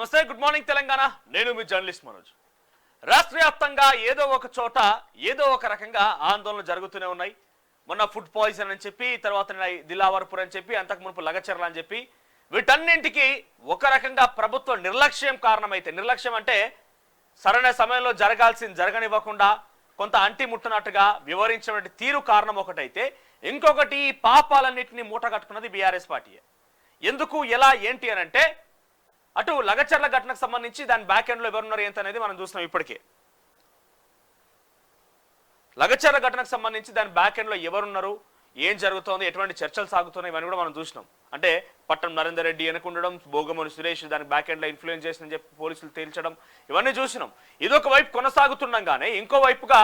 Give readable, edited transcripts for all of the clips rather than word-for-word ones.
నమస్తే, good morning Telangana. నేను మీ journalist Manoj. రాష్ట్ర వ్యాప్తంగా ఏదో ఒక చోట ఏదో ఒక రకంగా ఆందోళనలు జరుగుతూనే ఉన్నాయి. మొన్న ఫుడ్ పాయిజన్ అని చెప్పి, తర్వాత దిలావర్పూర్ అని చెప్పి, అంతకు మునుపు లగచర్ల అని చెప్పి, వీటన్నింటికి ఒక రకంగా ప్రభుత్వ నిర్లక్ష్యం కారణమైతే, నిర్లక్ష్యం అంటే సరైన సమయంలో జరగనివ్వకుండా కొంత అంటి ముట్టనట్టుగా వివరించినటువంటి తీరు కారణం ఒకటైతే, ఇంకొకటి ఈ పాపాలన్నింటినీ మూట కట్టుకున్నది బీఆర్ఎస్ పార్టీ. ఎందుకు, ఎలా, ఏంటి అని అంటే, అటు లగచర్ల ఘటనకు సంబంధించి దాని బ్యాక్ ఎండ్ లో ఎవరున్నారు ఏంటి అనేది మనం చూస్తున్నాం. ఇప్పటికే లగచర్ల ఘటనకు సంబంధించి దాని బ్యాక్ ఎండ్ లో ఎవరున్నారు, ఏం జరుగుతోంది, ఎటువంటి చర్చలు సాగుతున్నాయి, ఇవన్నీ కూడా మనం చూసినాం. అంటే పట్టం నరేందర్ రెడ్డి వెనుకుండడం, భోగమని సురేష్ దాని బ్యాక్ ఎండ్ లో ఇన్ఫ్లుయెన్స్ చేసిన చెప్పి పోలీసులు తేల్చడం, ఇవన్నీ చూసినాం. ఇదొక వైపు కొనసాగుతుండగానే ఇంకో వైపుగా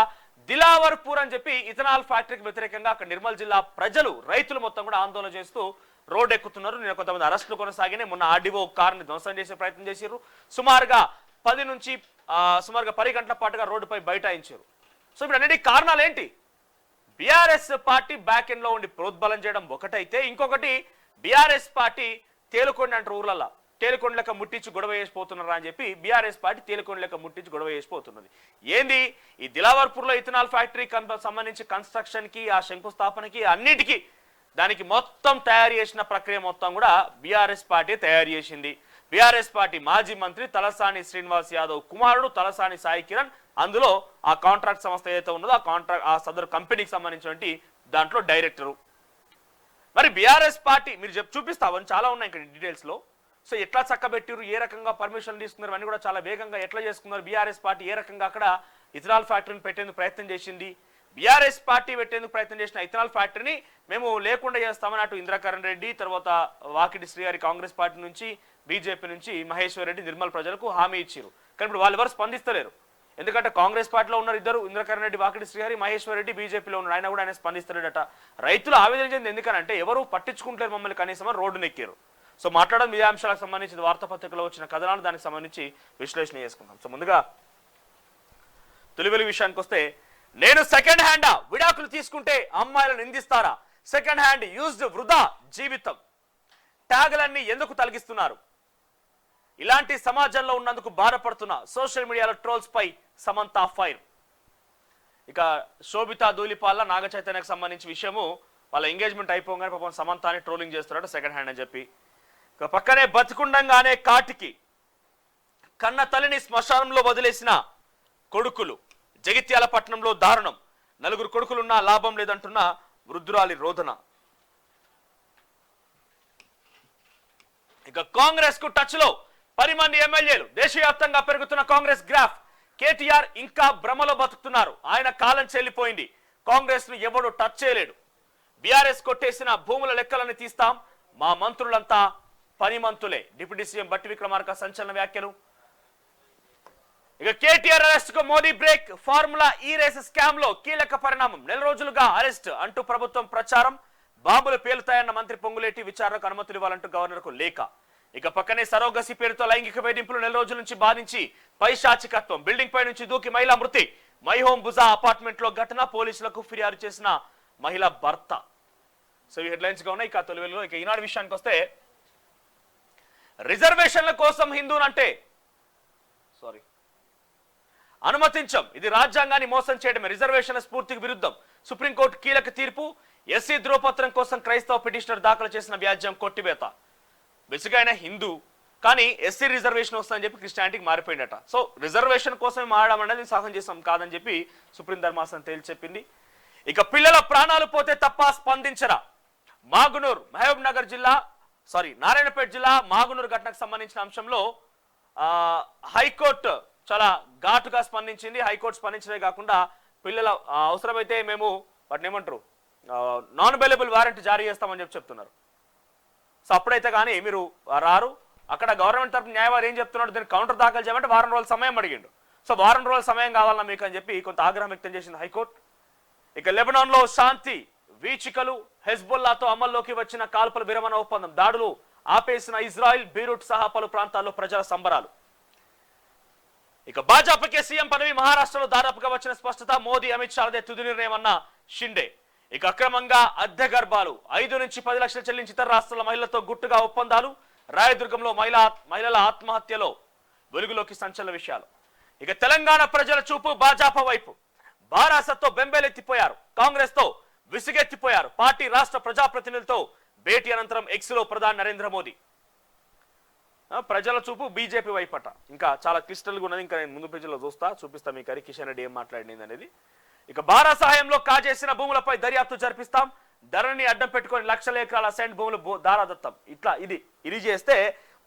దిలావర్పూర్ అని చెప్పి ఇథనాల్ ఫ్యాక్టరీకి వ్యతిరేకంగా అక్కడ నిర్మల్ జిల్లా ప్రజలు, రైతులు మొత్తం కూడా ఆందోళన చేస్తూ రోడ్ ఎక్కుతున్నారు. నేను కొంతమంది అరెస్టులు కొనసాగినాయి. మొన్న ఆర్డీఓ కారుని ధ్వంసం చేసే ప్రయత్నం చేశారు. సుమారుగా 10 నుంచి 10 గంటల పాటుగా రోడ్డుపై బైఠాయించారు. సో ఇప్పుడు అన్నిటి కారణాలు ఏంటి? బీఆర్ఎస్ పార్టీ బ్యాక్ ఎండ్ లో ఉండి ప్రోద్బలం చేయడం ఒకటైతే, ఇంకొకటి బీఆర్ఎస్ పార్టీ తేలుకొండ అంటారు ఊర్లలో, తేలుకొండ లెక్క ముట్టించి గొడవ చేసిపోతున్నారా అని చెప్పి బీఆర్ఎస్ పార్టీ తేలుకొండ లెక్క ముట్టించి గొడవ చేసిపోతున్నది. ఏంది ఈ దిలావర్పూర్ లో ఇథనాల్ ఫ్యాక్టరీ సంబంధించి కన్స్ట్రక్షన్ కి, ఆ శంకుస్థాపనకి, అన్నిటికీ దానికి మొత్తం తయారు చేసిన ప్రక్రియ మొత్తం కూడా బీఆర్ఎస్ పార్టీ తయారు చేసింది. బీఆర్ఎస్ పార్టీ మాజీ మంత్రి తలసాని శ్రీనివాస్ యాదవ్ కుమారుడు తలసాని సాయి కిరణ్ అందులో ఆ కాంట్రాక్ట్ సంస్థ ఏదైతే ఉన్నదో ఆ సదరు కంపెనీకి సంబంధించినటువంటి దాంట్లో డైరెక్టరు. మరి బీఆర్ఎస్ పార్టీ మీరు చూపిస్తావని చాలా ఉన్నాయి ఇక్కడ డీటెయిల్స్ లో. సో ఎట్లా చక్కబెట్టారు, ఏ రకంగా పర్మిషన్ తీసుకున్నారు, అన్ని కూడా చాలా వేగంగా ఎట్లా చేసుకున్నారు, బీఆర్ఎస్ పార్టీ ఏ రకంగా అక్కడ ఇథనాల్ ఫ్యాక్టరీని పెట్టేందుకు ప్రయత్నం చేసింది, బీఆర్ఎస్ పార్టీ పెట్టేందుకు ప్రయత్నం చేసిన ఇథనాల్ ఫ్యాక్టరీని మేము లేకుండా చేస్తామని అటు ఇంద్రకరణ్ రెడ్డి, తర్వాత వాకిటి శ్రీగారి కాంగ్రెస్ పార్టీ నుంచి, బీజేపీ నుంచి మహేశ్వర్ రెడ్డి నిర్మల్ ప్రజలకు హామీ ఇచ్చారు. కానీ ఇప్పుడు వాళ్ళు ఎవరు స్పందిస్తలేరు. ఎందుకంటే కాంగ్రెస్ పార్టీలో ఉన్నారు ఇద్దరు, ఇంద్రకరణ్ రెడ్డి, వాకిటి శ్రీగారి, మహేశ్వర్ రెడ్డి బీజేపీలో ఉన్నారు. ఆయన కూడా ఆయన స్పందిస్తలేడట. రైతులు ఆవేదన చెంది ఎందుకనంటే ఎవరు పట్టించుకుంటలేరు మమ్మల్ని కనీసం రోడ్డు నెక్కారు. సో మాట్లాడడం మీడియా అంశాలకు సంబంధించి వార్తాపత్రికలో వచ్చిన కథనాలు దానికి సంబంధించి విశ్లేషణ చేసుకుందాం. సో ముందుగా తొలి విషయానికి వస్తే, నేను సెకండ్ హ్యాండా, విడాకులు తీసుకుంటే అమ్మాయిలను నిందిస్తారా, సెకండ్ హ్యాండ్ యూజ్డ్ వృధా జీవితం, ట్యాగులన్నీ ఎందుకు తొలగిస్తున్నారు, ఇలాంటి సమాజంలో ఉన్నందుకు బాధపడుతున్న సోషల్ మీడియాలో ట్రోల్స్ పై సమంత ఫైర్. ఇక శోభితా ధూళిపాల నాగ చైతన్యకు సంబంధించి విషయము, వాళ్ళ ఎంగేజ్మెంట్ అయిపోగానే పాపం సమంతాని ట్రోలింగ్ చేస్తున్నాడు సెకండ్ హ్యాండ్ అని చెప్పి. ఇక పక్కనే బతికుండంగానే కాటికి కన్న తల్లిని శ్మశానంలో వదిలేసిన కొడుకులు, జగిత్యాల పట్టణంలో దారుణం, 4 కొడుకులున్నా లాభం లేదంటున్న వృద్ధురాలి రోదన. ఇక కాంగ్రెస్ కు టచ్ లో 10 మంది ఎమ్మెల్యేలు, దేశవ్యాప్తంగా పెరుగుతున్న కాంగ్రెస్ గ్రాఫ్, కేటీఆర్ ఇంకా భ్రమలో బతుకుతున్నారు, ఆయన కాలం చెల్లిపోయింది, కాంగ్రెస్ ను ఎవడు టచ్ చేయలేడు, బీఆర్ఎస్ కొట్టేసిన భూముల లెక్కలను తీస్తాం, మా మంత్రులంతా పని మంతులే, డిప్యూటీ సీఎం బట్టి విక్రమార్క సంచలన వ్యాఖ్యలు. ఇక కేటీఆర్ అరెస్ట్ కు మోదీ బ్రేక్, ఫార్ములా ఈ రేస్ స్కామ్ లో కీలక పరిణామం, 4 రోజులుగా అరెస్ట్ అంటూ ప్రభుత్వం ప్రచారం, బాంబులు పేలుతాయన్న మంత్రి పొంగులేటి విచారణకు అనుమతులు ఇవ్వాలంటూ గవర్నర్ కు లేఖ. ఇక పక్కనే సరోగసి పేరుతో లైంగిక వేధింపులు 4 రోజుల నుంచి బాధించి పైశాచికత్వం, బిల్డింగ్ పై నుంచి దూకి మహిళా మృతి, మైహోం బుజా అపార్ట్మెంట్ లో ఘటన, పోలీసులకు ఫిర్యాదు చేసిన మహిళా భర్త. సో ఈ హెడ్లైన్స్ గా ఉన్నాయి. ఇక తొలివేలులో ఇక ఈనాడు విషయానికి వస్తే, రిజర్వేషన్ల కోసం హిందూనంటే అనుమతించం, ఇది రాజ్యాంగాన్ని మోసం చేయడమే, రిజర్వేషన్ల స్ఫూర్తికి విరుద్ధం, సుప్రీంకోర్టు కీలక తీర్పు, ఎస్సీ ధ్రువపత్రం కోసం క్రైస్తవ పిటిషనర్ దాఖలు చేసిన వ్యాజ్యం కొట్టివేత. బేసిక్గా ఆయన హిందూ కానీ ఎస్సీ రిజర్వేషన్ వస్తుందని చెప్పి క్రిస్టియానిటీకి మారిపోయిందట. సో రిజర్వేషన్ కోసమే మారడం అనేది సహం చేసాం కాదని చెప్పి సుప్రీం ధర్మాసనం తేల్చి చెప్పింది. ఇక పిల్లల ప్రాణాలు పోతే తప్ప స్పందించరా, మాగునూర్ మహబూబ్ నగర్ జిల్లా నారాయణపేట జిల్లా మాగునూరు ఘటనకు సంబంధించిన అంశంలో హైకోర్టు చాలా ఘాటుగా స్పందించింది. హైకోర్టు స్పందించడే కాకుండా పిల్లల అవసరమైతే మేము వాటిని ఏమంటారు నాన్ అవైలబుల్ వారెంట్ జారీ చేస్తామని చెప్తున్నారు. సో అప్పుడైతే కానీ మీరు రారు, అక్కడ గవర్నమెంట్ తరఫున న్యాయవాది ఏం చెప్తున్నాడు, దీన్ని కౌంటర్ దాఖలు చేయమంటే 1 వారం రోజుల సమయం అడిగిండు. సో 1 వారం రోజుల సమయం కావాలన్నా మీకు అని చెప్పి కొంత ఆగ్రహం వ్యక్తం చేసింది హైకోర్టు. ఇక లెబనాన్ లో శాంతి వీచికలు, హెజ్బుల్లాతో అమల్లోకి వచ్చిన కాల్పుల విరమణ ఒప్పందం, దాడులు ఆపేసిన ఇజ్రాయిల్, బీరూట్ సహా పలు ప్రాంతాల్లో ప్రజల సంబరాలు. ఇక భాజపాకే సీఎం పదవి, మహారాష్ట్రలో దాదాపుగా వచ్చిన స్పష్టత, మోదీ అమిత్ షాదే తుది నిర్ణయం అన్న షిండే. ఇక అక్రమంగా అద్దె గర్భాలు, 5 నుంచి 10 లక్షలు చెల్లించి ఇతర రాష్ట్రాల మహిళలతో గుట్టుగా ఒప్పందాలు, రాయదుర్గంలో మహిళల ఆత్మహత్యలో వెలుగులోకి సంచలన విషయాలు. ఇక తెలంగాణ ప్రజల చూపు భాజపా వైపు. బారాసతో బెంబేలెత్తిపోయారు, కాంగ్రెస్ తో విసిగెత్తిపోయారు. పార్టీ రాష్ట్ర ప్రజాప్రతినిధులతో భేటీ అనంతరం ఎక్స్ లో ప్రధాని నరేంద్ర మోదీ. ప్రజల చూపు బీజేపీ వైపట. ఇంకా చాలా క్లిష్టల్గా ఉన్నది, ఇంకా నేను ముందు పేజీలో చూపిస్తా మీకు హరి కిషన్ రెడ్డి ఏం మాట్లాడింది అనేది. ఇక బారా సహాయంలో కాజేసిన భూములపై దర్యాప్తు జరిపిస్తాం, ధరని అడ్డం పెట్టుకొని లక్షల ఎకరాల అసైన్ భూములు దారాదత్తం. ఇట్లా ఇది చేస్తే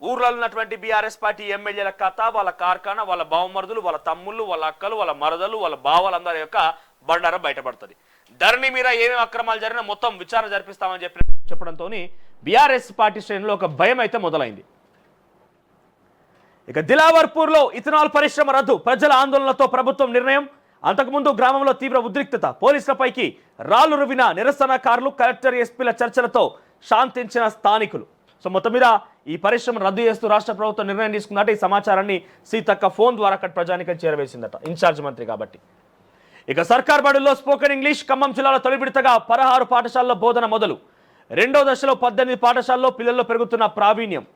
ఊర్లో ఉన్నటువంటి బీఆర్ఎస్ పార్టీ ఎమ్మెల్యేల కథ, వాళ్ళ కార్ఖానా, వాళ్ళ బావమరుదులు, వాళ్ళ తమ్ముళ్ళు, వాళ్ళ అక్కలు, వాళ్ళ మరదలు, వాళ్ళ బావలందరి యొక్క బండారం బయటపడుతుంది. ధరణి మీద ఏమేమి అక్రమాలు జరిగినా మొత్తం విచారణ జరిపిస్తామని చెప్పడంతో బీఆర్ఎస్ పార్టీ శ్రేణుల్లో ఒక భయం అయితే మొదలైంది. ఇక దిలావర్పూర్ లో ఇథనాల్ పరిశ్రమ రద్దు, ప్రజల ఆందోళనలతో ప్రభుత్వం నిర్ణయం. అంతకుముందు గ్రామంలో తీవ్ర ఉద్రిక్తత, పోలీసులపైకి రాళ్లు రువిన నిరసనకారులు, కలెక్టర్ ఎస్పీల చర్చలతో శాంతించిన స్థానికులు. సో మొత్తం మీద ఈ పరిశ్రమ రద్దు చేస్తూ రాష్ట్ర ప్రభుత్వం నిర్ణయం తీసుకుందట. ఈ సమాచారాన్ని సీతక్క ఫోన్ ద్వారా అక్కడ ప్రజానికం చేరవేసిందట, ఇన్ఛార్జ్ మంత్రి కాబట్టి. ఇక సర్కార్ బడుల్లో స్పోకెన్ ఇంగ్లీష్. ఖమ్మం జిల్లాలో తొలి విడతగా 16 పాఠశాలలో బోధన మొదలు. రెండో దశలో 18 పాఠశాలలో పిల్లల్లో పెరుగుతున్న ప్రావీణ్యం.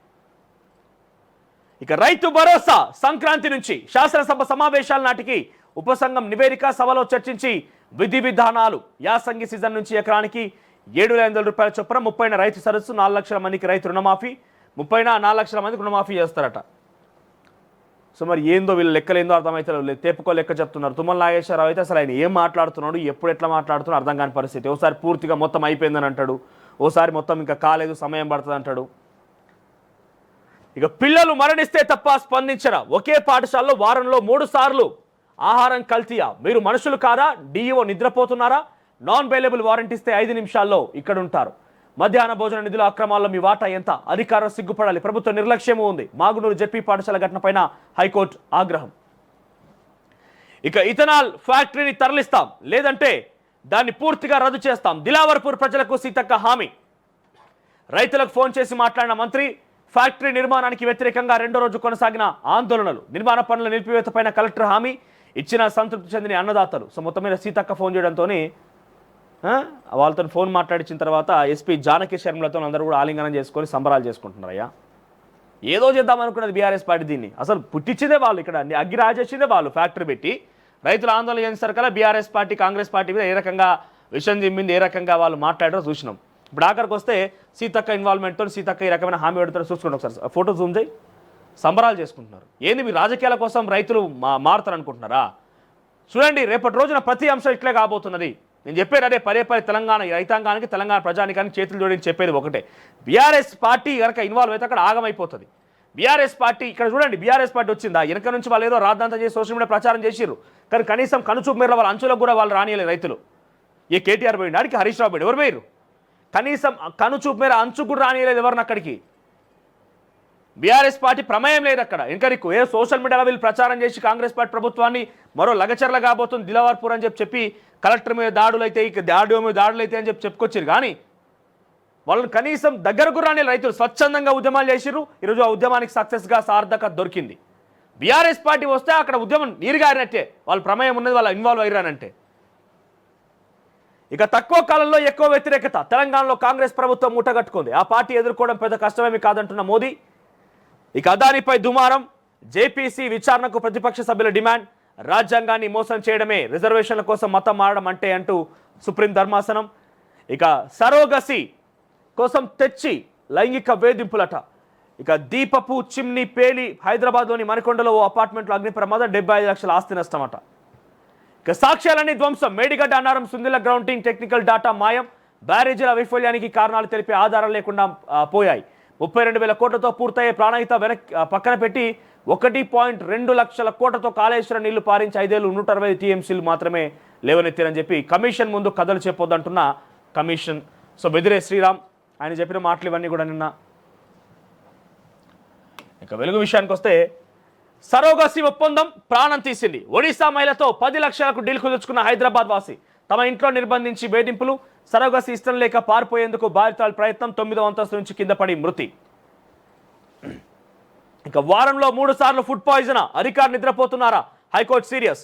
ఇక రైతు భరోసా సంక్రాంతి నుంచి శాసనసభ సమావేశాల నాటికి ఉపసంఘం నివేదిక, సభలో చర్చించి విధి విధానాలు. యాసంగి సీజన్ నుంచి ఎకరానికి 7,500 రూపాయల చొప్పున 30 రైతు సదస్సు, 4 లక్షల మందికి రైతు రుణమాఫీ, 4 లక్షల మందికి రుణమాఫీ చేస్తారట. సో మరి ఏందో వీళ్ళు లెక్కలేందో అర్థమైతే తేపుకో లెక్క చెప్తున్నారు. తుమ్మల నాగేశ్వరరావు అయితే అసలు ఆయన ఏం మాట్లాడుతున్నాడు, ఎప్పుడు ఎట్లా మాట్లాడుతున్నాడు అర్థం కాని పరిస్థితి. ఓసారి పూర్తిగా మొత్తం అయిపోయిందని అంటాడు, ఓసారి మొత్తం ఇంకా కాలేదు సమయం పడుతుంది అంటాడు. ఇక పిల్లలు మరణిస్తే తప్ప స్పందించరా, ఒకే పాఠశాలలో వారంలో 3 సార్లు ఆహారం కల్తీయా, మీరు మనుషులు కాదా, డిఈఓ నిద్రపోతున్నారా, నాన్ బెయిలబుల్ వారెంట్ ఇస్తే 5 నిమిషాల్లో ఇక్కడ ఉంటారు. మధ్యాహ్న భోజన నిధుల అక్రమాల్లో మీ వాటా ఎంత, అధికారం సిగ్గుపడాలి, ప్రభుత్వ నిర్లక్ష్యము ఉంది. మాగునూరు జెపీ పాఠశాల ఘటనపైన హైకోర్టు ఆగ్రహం. ఇక ఇథనాల్ ఫ్యాక్టరీని తరలిస్తాం, లేదంటే దాన్ని పూర్తిగా రద్దు చేస్తాం. దిలావర్పూర్ ప్రజలకు సీతక్క హామీ. రైతులకు ఫోన్ చేసి మాట్లాడిన మంత్రి. ఫ్యాక్టరీ నిర్మాణానికి వ్యతిరేకంగా రెండో రోజు కొనసాగిన ఆందోళనలు, నిర్మాణ పనుల నిలిపివేతపైన కలెక్టర్ హామీ ఇచ్చిన సంతృప్తి చెందిన అన్నదాతలు. సో మొత్తం మీద సీతక్క ఫోన్ చేయడంతో వాళ్ళతో ఫోన్ మాట్లాడించిన తర్వాత ఎస్పీ జానకి శర్మలతో అందరూ కూడా ఆలింగనం చేసుకొని సంబరాలు చేసుకుంటున్నారయ్యా. ఏదో చేద్దాం అనుకున్నది బీఆర్ఎస్ పార్టీ, దీన్ని అసలు పుట్టించిందే వాళ్ళు, ఇక్కడ అగ్గి రాజేసిందే వాళ్ళు. ఫ్యాక్టరీ పెట్టి రైతులు ఆందోళన చేసిన కల్లా బీఆర్ఎస్ పార్టీ కాంగ్రెస్ పార్టీ మీద ఏ రకంగా విషయం జిమ్మింది, ఏ రకంగా వాళ్ళు మాట్లాడారో చూసినాం. ఇప్పుడు ఆఖరికి వస్తే సీతక్క ఇన్వాల్వ్మెంట్తో సీతక్క ఈ రకమైన హామీ పెడతారో చూసుకోండి ఒకసారి. ఫోటో జూమ్ చేయి. సంబరాలు చేసుకుంటున్నారు. ఏంది మీ రాజకీయాల కోసం రైతులు మారుతారు అనుకుంటున్నారా? చూడండి, రేపటి రోజున ప్రతి అంశం ఇట్లే కాబోతున్నది. నేను చెప్పేది అదే పదే తెలంగాణ రైతాంగానికి, తెలంగాణ ప్రజానికానికి చేతులు జోడించి చెప్పేది ఒకటే. బీఆర్ఎస్ పార్టీ కనుక ఇన్వాల్వ్ అయితే అక్కడ ఆగమైపోతుంది. బీఆర్ఎస్ పార్టీ ఇక్కడ చూడండి, బీఆర్ఎస్ పార్టీ వచ్చిందా, వెనక నుంచి వాళ్ళు ఏదో రాద్దాంతా చేసి సోషల్ మీడియా ప్రచారం చేసిర్రు, కానీ కనీసం కనుచూపు మేర వాళ్ళ అంచులకు కూడా వాళ్ళు రానియలేదు రైతులు. ఏ కేటీఆర్ పోయింది ఆడికి, హరీష్ రావు పోయింది, ఎవరు పోయారు? కనీసం కనుచూపు మేర అంచు కూడా రానియలేదు ఎవరిని అక్కడికి. బీఆర్ఎస్ పార్టీ ప్రమేయం లేదు అక్కడ. ఇంకరికు ఏ సోషల్ మీడియాలో వీళ్ళు ప్రచారం చేసి కాంగ్రెస్ పార్టీ ప్రభుత్వాన్ని మరో లగచర్ల కాబోతుంది దిలావర్పూర్ అని చెప్పి కలెక్టర్ మీద దాడులు అయితే, ఇక ఆర్డీఓ మీద దాడులు అయితే అని చెప్పుకొచ్చారు. కానీ వాళ్ళని కనీసం దగ్గరకు రాని రైతులు స్వచ్ఛందంగా ఉద్యమాలు చేసిర్రు. ఈరోజు ఆ ఉద్యమానికి సక్సెస్గా సార్థకత దొరికింది. బీఆర్ఎస్ పార్టీ వస్తే అక్కడ ఉద్యమం నీరుగారినట్టే, వాళ్ళ ప్రమేయం ఉన్నది, వాళ్ళ ఇన్వాల్వ్ అయ్యారంటే. ఇక తక్కువ కాలంలో ఎక్కువ వ్యతిరేకత, తెలంగాణలో కాంగ్రెస్ ప్రభుత్వం మూటగట్టుకుంది. ఆ పార్టీ ఎదుర్కోవడం పెద్ద కష్టమేమి కాదంటున్న మోదీ. ఇక అదానిపై దుమారం, జేపీసీ విచారణకు ప్రతిపక్ష సభ్యుల డిమాండ్. రాజ్యాంగాన్ని మోసం చేయడమే రిజర్వేషన్ల కోసం మతం మారడం అంటే అంటూ సుప్రీం ధర్మాసనం. ఇక సరోగసి కోసం తెచ్చి లైంగిక వేధింపులట. ఇక దీపపు చిమ్ని పేలి హైదరాబాద్లోని మణికొండలో ఓ అపార్ట్మెంట్లో అగ్ని ప్రమాదం, 75 లక్షల ఆస్తి నష్టమట. ఇక సాక్ష్యాలన్నీ ధ్వంసం, Medigadda Annaram Sundilla grounding technical data మాయం, బ్యారేజీల వైఫల్యానికి కారణాలు తెలిపే ఆధారాలు లేకుండా పోయాయి. 32,000 కోట్లతో పూర్తయ్యే ప్రాణహిత పక్కన పెట్టి 1.2 లక్షల కోట్లతో కాళేశ్వరం నీళ్లు పారించి 5 ఏళ్లు 160 టీఎంసీలు మాత్రమే లేవనెత్తారని చెప్పి కమిషన్ ముందు కథలు చెప్పొద్దంటున్న కమిషన్. సో బెదిరే శ్రీరామ్ ఆయన చెప్పిన మాటలు ఇవన్నీ కూడా నిన్న. ఇక వెలుగు విషయానికి వస్తే, సరోగసి ఒప్పందం ప్రాణం తీసింది. ఒడిశా మహిళతో 10 లక్షలకు డీల్ కుదుర్చుకున్న హైదరాబాద్ వాసి. తమ ఇంట్లో నిర్బంధించి వేధింపులు, సరోగసి ఇష్టం లేక పారిపోయేందుకు బాధితుల ప్రయత్నం, 9వ అంతస్తు నుంచి కింద పడి మృతి. ఇక వారంలో 3 సార్లు ఫుడ్ పాయిజన్, అధికారులు నిద్రపోతున్నారా, high court serious.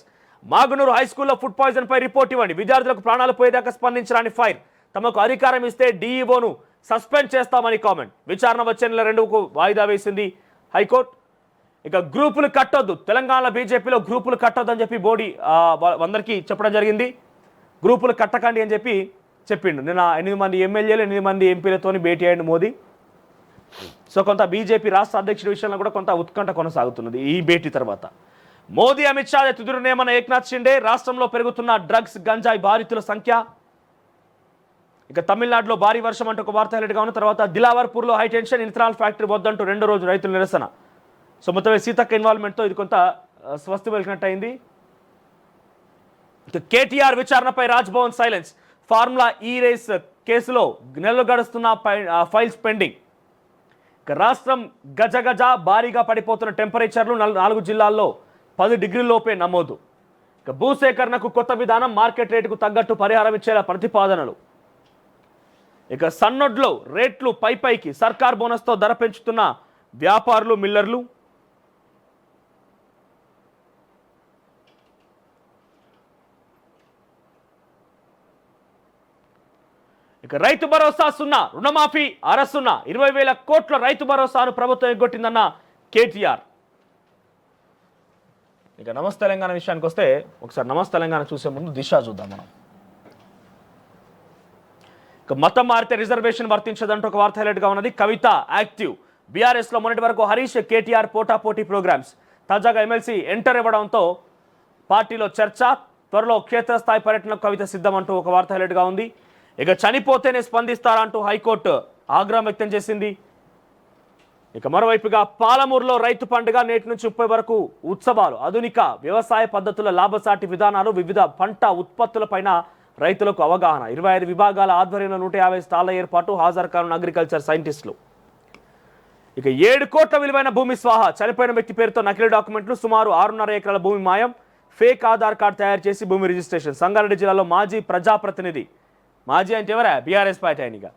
Maganur హైస్కూల్లో food poison పై రిపోర్ట్ ఇవ్వండి, విద్యార్థులకు ప్రాణాలు పోయేదాకా స్పందించడానికి ఫైర్. తమకు అధికారం ఇస్తే డీఈఓను సస్పెండ్ చేస్తామని కామెంట్. విచారణ వచ్చే నెల 2కు వాయిదా వేసింది హైకోర్టు. ఇక గ్రూపులు కట్టొద్దు, తెలంగాణ బీజేపీలో గ్రూపులు కట్టొద్దు అని చెప్పి మోడీ అందరికీ చెప్పడం జరిగింది. గ్రూపులు కట్టకండి అని చెప్పి చెప్పిండు. నిన్న 8 మంది ఎమ్మెల్యేలు 8 మంది ఎంపీలతో భేటీ అయ్యిండు మోదీ. సో కొంత బీజేపీ రాష్ట్ర అధ్యక్షుడి విషయంలో కూడా కొంత ఉత్కంఠ కొనసాగుతున్నది ఈ భేటీ తర్వాత. మోదీ అమిత్ షా తుదిరునేమన్న ఏక్నాథ్ షిండే, రాష్ట్రంలో పెరుగుతున్న డ్రగ్స్ గంజాయి బాధితుల సంఖ్య. ఇక తమిళనాడులో భారీ వర్షం అంటూ ఒక వార్త హైలైట్గా ఉన్న తర్వాత దిలావర్పూర్లో హై టెన్షన్, ఇథనాల్ ఫ్యాక్టరీ వద్దంటూ 2వ రోజు రైతుల నిరసన. సో మొత్తం సీతక్క ఇన్వాల్వ్మెంట్తో ఇది కొంత స్వస్తి పలికినట్టు అయింది. ఇక కేటీఆర్ విచారణపై రాజ్భవన్ సైలెన్స్. ఫార్ములా ఈ రేస్ కేసులో నెలలు గడుస్తున్న ఫైల్స్ పెండింగ్. ఇక రాష్ట్రం గజగజ భారీగా పడిపోతున్న టెంపరేచర్లు 4 జిల్లాల్లో 10 డిగ్రీల లోపే నమోదు. ఇక భూసేకరణకు కొత్త విధానం, మార్కెట్ రేటుకు తగ్గట్టు పరిహారం ఇచ్చేలా ప్రతిపాదనలు. ఇక సన్నొడ్లో రేట్లు పైకి, సర్కార్ బోనస్తో ధర పెంచుతున్న వ్యాపారులు, మిల్లర్లు. ఇక రైతు భరోసా 0, రుణమాఫీ అరసున్న 20,000 కోట్ల రైతు భరోసాను ప్రభుత్వం ఎగ్గొట్టిందన్న కేటీఆర్. ఇక నమస్తే తెలంగాణ విషయానికి వస్తే ఒకసారి నమస్తే తెలంగాణ చూసే ముందు దిశ చూద్దాం మనం. ఇక మతం మారితే రిజర్వేషన్ వర్తించదంటూ ఒక వార్త హైలైట్గా ఉన్నది. కవిత యాక్టివ్. బీఆర్ఎస్లో మొన్నటి వరకు హరీష్, కేటీఆర్ పోటాపోటీ ప్రోగ్రామ్స్. తాజాగా ఎమ్మెల్సీ ఎంటర్ ఇవ్వడంతో పార్టీలో చర్చ. త్వరలో క్షేత్రస్థాయి పర్యటనకు కవిత సిద్ధం అంటూ ఒక వార్త హైలైట్గా ఉంది. ఇక చనిపోతేనే స్పందిస్తారంటూ హైకోర్టు ఆగ్రహం వ్యక్తం చేసింది. ఇక మరోవైపుగా పాలమూరులో రైతు పండుగ. నేటి నుంచి 30 వరకు ఉత్సవాలు. ఆధునిక వ్యవసాయ పద్ధతుల లాభసాటి విధానాలు, వివిధ పంట ఉత్పత్తులపైన రైతులకు అవగాహన. 25 విభాగాల ఆధ్వర్యంలో 150 స్టాళ్ల ఏర్పాటు. హాజరు కానున్న అగ్రికల్చర్ సైంటిస్టులు. ఇక 7 కోట్ల విలువైన భూమి స్వాహా. చనిపోయిన వ్యక్తి పేరుతో నకిలీ డాక్యుమెంట్లు. సుమారు 6.5 ఎకరాల భూమి మాయం. ఫేక్ ఆధార్ కార్డు తయారు చేసి భూమి రిజిస్ట్రేషన్. సంగారెడ్డి జిల్లాలో మాజీ ప్రజాప్రతినిధి. మాజీ అంటే ఎవరా? బీఆర్ఎస్ పార్టీ ఆయనగా.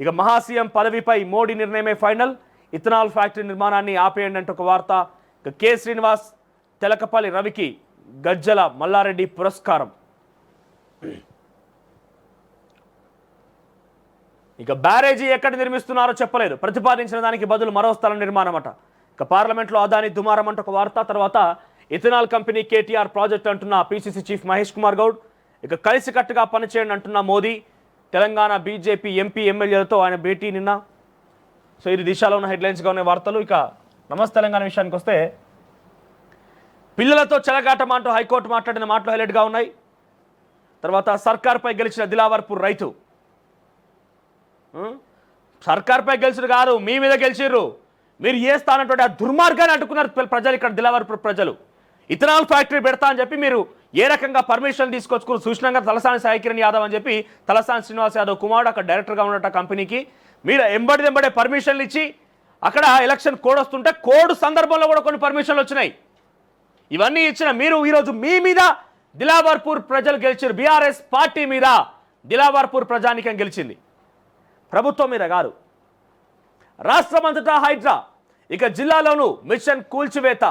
ఇక మహాసీఎం పదవిపై మోడీ నిర్ణయమే ఫైనల్. ఇథనాల్ ఫ్యాక్టరీ నిర్మాణాన్ని ఆపేయండి అంటూ ఒక వార్త. ఇక కె శ్రీనివాస్, తెలకపల్లి రవికి గజ్జల మల్లారెడ్డి పురస్కారం. ఇక బ్యారేజీ ఎక్కడ నిర్మిస్తున్నారో చెప్పలేదు. ప్రతిపాదించిన దానికి బదులు మరో స్థలం నిర్మాణం అట. ఇక పార్లమెంట్లో అదాని దుమారం అంటూ ఒక వార్త. తర్వాత ఇథనాల్ కంపెనీ కేటీఆర్ ప్రాజెక్ట్ అంటున్న పిసిసి చీఫ్ మహేష్ కుమార్ గౌడ్. ఇక కలిసికట్టుగా పనిచేయండి అంటున్న మోదీ. తెలంగాణ బీజేపీ ఎంపీ ఎమ్మెల్యేలతో ఆయన భేటీ నిన్న. సో ఇది దిశలో ఉన్న హెడ్లైన్స్గా ఉన్న వార్తలు. ఇక నమస్తే తెలంగాణ విషయానికి వస్తే పిల్లలతో చెలగాటం అంటూ హైకోర్టు మాట్లాడిన మాటలు హైలైట్గా ఉన్నాయి. తర్వాత సర్కార్పై గెలిచిన దిలావర్పూర్ రైతు. సర్కార్పై గెలిచిన కాదు, మీ మీద గెలిచిర్రు. మీరు ఏ స్థానంటువంటి ఆ దుర్మార్గాన్ని అడ్డుకున్నారు ప్రజలు. ఇక్కడ దిలావర్పూర్ ప్రజలు ఇథనాల్ ఫ్యాక్టరీ పెడతా అని చెప్పి మీరు ఏ రకంగా పర్మిషన్ తీసుకొచ్చుకుని చూసినాక తలసాని సాయికిరణ్ యాదవ్ అని చెప్పి తలసాని శ్రీనివాస్ యాదవ్ కుమారుడు అక్కడ డైరెక్టర్గా ఉన్నట్టు కంపెనీకి మీరు ఎంబడే పర్మిషన్లు ఇచ్చి అక్కడ ఎలక్షన్ కోడ్ వస్తుంటే కోడ్ సందర్భంలో కూడా కొన్ని పర్మిషన్లు వచ్చినాయి. ఇవన్నీ ఇచ్చిన మీరు ఈరోజు మీ మీద దిలావర్పూర్ ప్రజలు గెలిచారు. బీఆర్ఎస్ పార్టీ మీద దిలావర్పూర్ ప్రజానికం గెలిచింది, ప్రభుత్వం మీద కాదు. రాష్ట్రమంతటా హైడ్రా. ఇక జిల్లాలోనూ మిషన్ కూల్చివేత.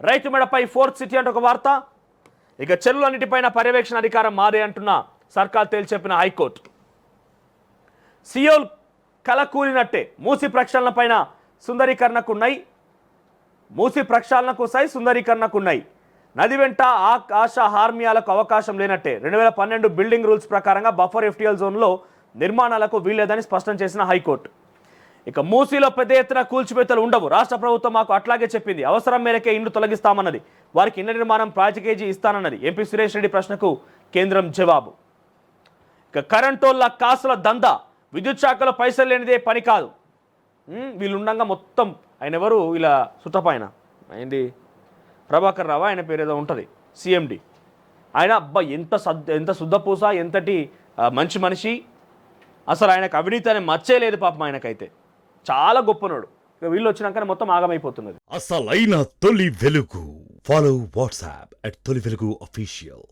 రైతు మెడపై 4th సిటీ అంటూ ఒక వార్త. ఇక చెరువులన్నిటిపైన పర్యవేక్షణ అధికారం మాదే అంటున్న సర్కార్ తేల్చెప్పిన హైకోర్టు. సియోల్ కలకూలినట్టే. మూసి ప్రక్షాళనపైన సుందరీకరణకున్నాయి. మూసి ప్రక్షాళనకు సుందరీకరణకున్నాయి. నది వెంట ఆకాశ హార్మియాలకు అవకాశం లేనట్టే. 2012 బిల్డింగ్ రూల్స్ ప్రకారంగా బఫర్ ఎఫ్టీఎల్ జోన్లో నిర్మాణాలకు వీల్లేదని స్పష్టం చేసిన హైకోర్టు. ఇక మూసీలో పెద్ద ఎత్తున కూల్చివేతలు ఉండవు. రాష్ట్ర ప్రభుత్వం మాకు అట్లాగే చెప్పింది. అవసరం మేరకే ఇండ్లు తొలగిస్తామన్నది. వారికి ఇళ్ల నిర్మాణం ప్రాజెక్టేజీ ఇస్తానన్నది. ఎంపీ సురేష్ రెడ్డి ప్రశ్నకు కేంద్రం జవాబు. ఇక కరెంటోళ్ళ కాసుల దందా. విద్యుత్ శాఖలో పైసలు లేనిదే పని కాదు. వీళ్ళు ఉండగా మొత్తం ఆయన ఎవరు ఇలా సుట్టపైన అయింది ప్రభాకర్ రావు, ఆయన పేరు ఏదో ఉంటుంది, సిఎండి. ఆయన అబ్బా ఎంత శుద్ధపూస, ఎంతటి మంచి మనిషి. అసలు ఆయనకు అవినీతి అనే మచ్చే లేదు పాపం. ఆయనకైతే చాలా గొప్పనోడు. ఇక వీళ్ళు వచ్చినాకనే మొత్తం ఆగమైపోతున్నది. అసలైన తొలి వెలుగు. ఫాలో వాట్సాప్ @తొలి వెలుగు official.